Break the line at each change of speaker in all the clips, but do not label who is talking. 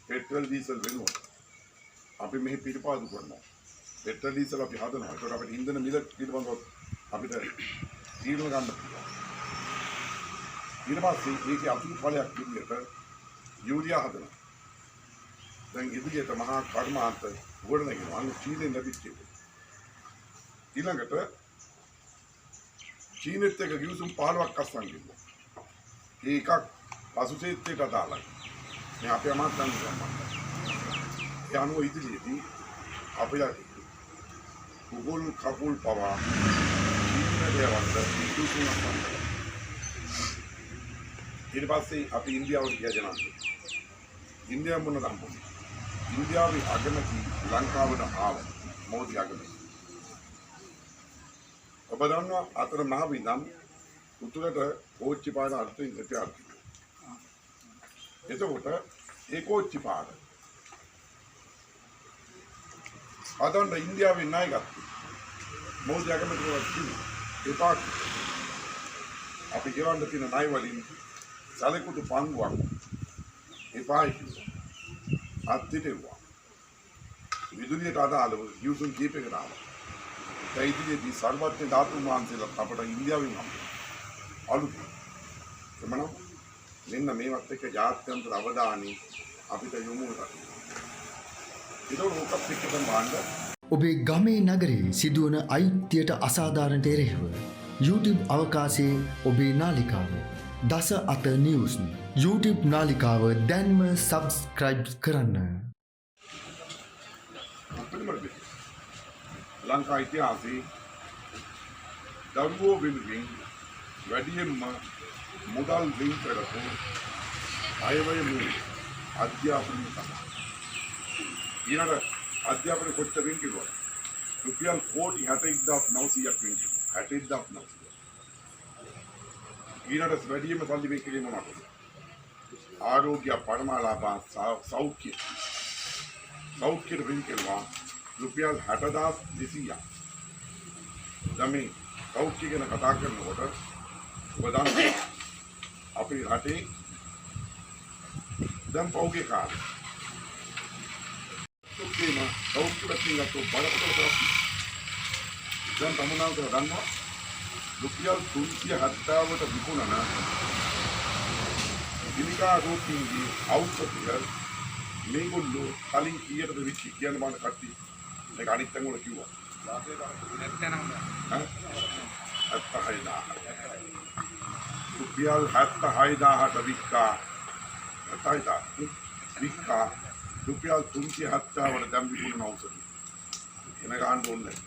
Petrol diesel වෙනුවට අපි මෙහි පිළිපාදු කරනවා. පෙට්‍රල් ඩීසල් අපි හදනවා. ඒකට අපිට ඉන්ධන මිල පිළිබඳව අපිට තීරණ ගන්න පුළුවන්. ඊට පස්සේ ඒකේ අතුරු ඵලයක් විදිහට යූරියා හදනවා. දැන් ඉදිරියට මහා කර්මාන්ත ගොඩනගෙනවා. අන්න චීනෙන් ලැබිච්ච එක. ඊළඟට චීනෙත් එක ගිවිසුම් 15ක් අස්සන් ගිහුවා. ඒකක් පසුසේත්වයට අදාළයි. මේ අපේ අමාත්‍යංශ සම්බන්ධයි. ඒ අනුව ඉදිරියේදී අපිට කුකුල් කකුල් පවා චීනයට යවන්න ගිවිසුමක් ගන්නවා. ඊට පස්සේ අපි ඉන්දියාවට ගියා ජනන්ත. ඉන්දියාව මොනවද හම්බුනේ? ඉන්දියාවේ අගමැති ලංකාවට ආව මෝදි අගමැති. ඔබ දන්නවා අතර මහ විඳන් උතුරට කෝච්චි පාර අර්ථයෙන් ඉතිහාස. එතකොට ඒ කෝච්චි පාර අදන්න ඉන්දියාවේ ණය ගත්තා. මෝදි අගමැතිවරුන් කිව්වා එපා අපි ගෙවන්න තියෙන ණය වලින් සැලකුණු පංගුවක් එපායි කිව්වා. අත්තිටෙව්වා. විදුලියට අදාළව යුසුන් කීපයකට ආවා. ඒ ඉදිරියේදී සර්වඥ ධාතුන් වහන්සේලා අපට ඉන්දියාවෙන් හම්බුනා. අලුත්. එමනම් මෙන්න මේවත් එක්ක ජාත්‍යන්තර අවධානය අපිට යොමු වෙනවා. ඒක ඕකත් එක්ක තමයි
ඔබේ ගමේ නගරේ සිදුවන අයිතියට අසාධාරණට එරෙහිව YouTube අවකාශයේ ඔබේ නාලිකාව දස අත නිවුස් YouTube නාලිකාව දැන්ම සබ්ස්ක්‍රයිබ් කරන්න.
ලංකා ඉතිහාසයේ දරුවෝ වෙනුවෙන් වැඩියෙන්ම මුදල් දෙන් කරපු අයවැය මූල්‍ය අධ්‍යාපනය තමයි. ඊළඟ අධ්‍යාපනය කොච්චර වෙන් කිව්වද? රුපියල් කෝටි 61900ක් වෙන් කිව්වා. 61900. ඊළඟ වැඩියෙන්ම සල්ලි වෙන් කිරීම මොනවද? ආරෝග්‍ය පරමාලාභ සෞඛ්‍ය. සෞඛ්‍ය වෙන් කිව්වා රුපියල් 60200ක්. දැන් මේ සෞඛ්‍ය ගැන කතා කරනකොට ඔබ දන්නවා අපේ රටේ දැන් පෞගේ කාලේ සෞඛ්‍යම සෞඛ්‍ය රැකීමට බලපෑම කරනවා. දැන් තමුණාට ගන්නවා රුපියල් 370ට විකුණන දිනිකා රෝගීන්ගේ ඖෂධය මේගොල්ලෝ කලින් කීයටද විචි කියන බාන කට්ටිය මේක අනිත් තැන් වල කිව්වා. රුපියල් 76000ට වික්කා. වික්කා රුපියල් 370ට දැන් විකුණන ඖෂධය. එන ගන්න ඕනේ.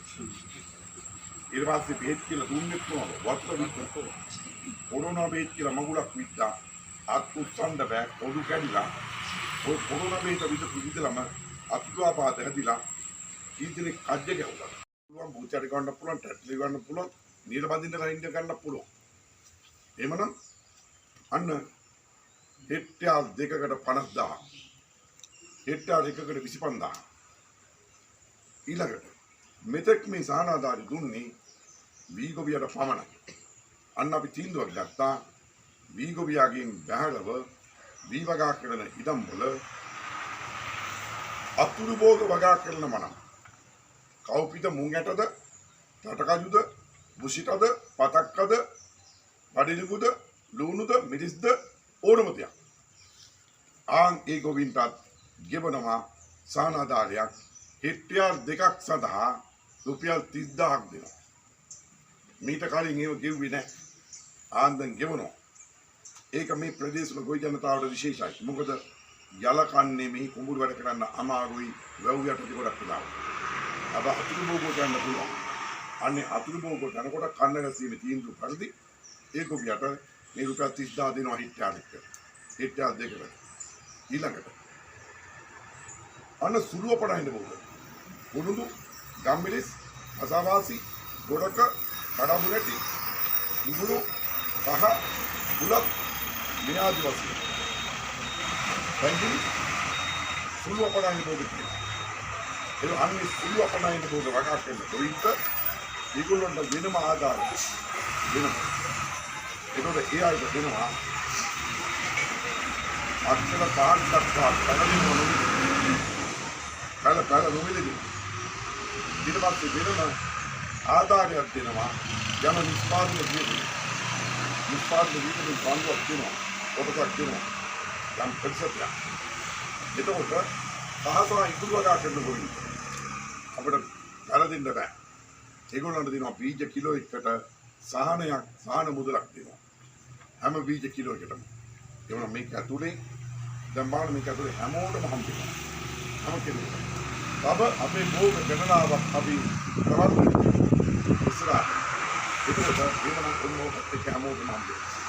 ඊට පස්සේ බෙහෙත් කියලා දුන්නෙත් කොහොමද? වතුර විකුණන. කොරෝනා බෙහෙත් කියලා මගුලක් විද්දා. අත් උස්සන්න බෑ. ඔඩු කැඩිලා. ඔය කොරෝනා බෙහෙත විදලම අත්වාපාත හැදිලා ඊදිනේ කජ්ජ ගැවුවා. පුළුවන් බුචාරි ගන්න පුළුවන්, ටැට්ලි ගන්න පුළුවන්, නීල බඳින්න ගහින්න ගන්න පුළුවන්. එහෙමනම් අන්න හෙක්ටයාර් 2කට 50000. හෙක්ටයාර් 1කට 25000. ඊළඟට මෙතෙක් මේ සහනාධාරි දුන්නේ වීගොවියට පමණයි. අන්න අපි තීන්දුවක් ගත්තා වීගොවියාගෙන් බැහැරව වී වගා කරන ඉඩම් වල අතුරු භෝග වගා කරන මනම් කව්පිට මුං ඇටද රටකජුද බුෂිටද පතක්කද බඩිලිගුද ලුණුද මිරිස්ද ඕනම දෙයක් ආන් ඒ ගොවින්ටත් ගෙවනවා සහනාධාරයක් හෙක්ටයාර් 2ක් සඳහා රුපියල් 30000ක් දෙනවා. මීට කලින් ඒව ගෙව්වේ නැහැ. ආන් දැන් ගෙවනවා. ඒක මේ ප්‍රදේශවල ගොවි ජනතාවට විශේෂයි. මොකද යල කන්නේ මේ කුඹුරු වැඩ කරන්න අමාරුයි වැව් යටදී ගොඩක් වෙලාවට. අබ අතුරු භෝග ගන්න පුළුවන්. අන්නේ අතුරු භෝග ගන්නකොට කන්න ගැසීමේ තීන්දුව පරිදි ඒ ගොවියට මේ රුපියල් 30000 දෙනවා හෙක්ටයාර් එකට. හෙක්ටයාර් 2කට. ඊළඟට අන්න සුළුව පඩයින්න බෝද. උණුදු ගම්මිරිස් අසාවාසි ගොඩක කඩබු නැටි ඉඟුරු පහ බුලත් මිනාදි වස්තු පැංගිරි සුළු අපණයින් බෝද කියනවා. ඒ අන්නේ සුළු අපණයින් බෝද වගා කරන දෙවිත් ඒගොල්ලන්ට වෙනම ආධාර වෙනවා. ඒකට ඒ අයට දෙනවා අක්ෂර කාර්ය දක්වා පැනලින් නොමිලේ. පැල නොමිලේ. ඊට පස්සේ වෙනම ආධාරයක් දෙනවා යන නිෂ්පාදන විදිහට. නිෂ්පාදන විදිහට බංගුවක් දෙනවා. කොටසක් දෙනවා. යම් ප්‍රතිශතයක්. එතකොට පහසුවෙන් ඉතුරු වගා කරනකොට අපිට පැල දෙන්න බෑ. ඒගොල්ලන්ට දෙනවා බීජ කිලෝ එකකට සහන මුදලක් දෙනවා. හැම බීජ කිලෝ එකටම. ඒ වුණා මේක ඇතුලේ දැන් බලන්න මේක ඇතුලේ හැමෝටම හම්බෙනවා. හැම කෙනෙකුටම. තව අපේ භෝග ගණනාවක් අපි ප්‍රවර්තන ඉස්සරහට. ඒකත් වෙනම කොන්නෝකට හැමෝටම හම්බෙනවා.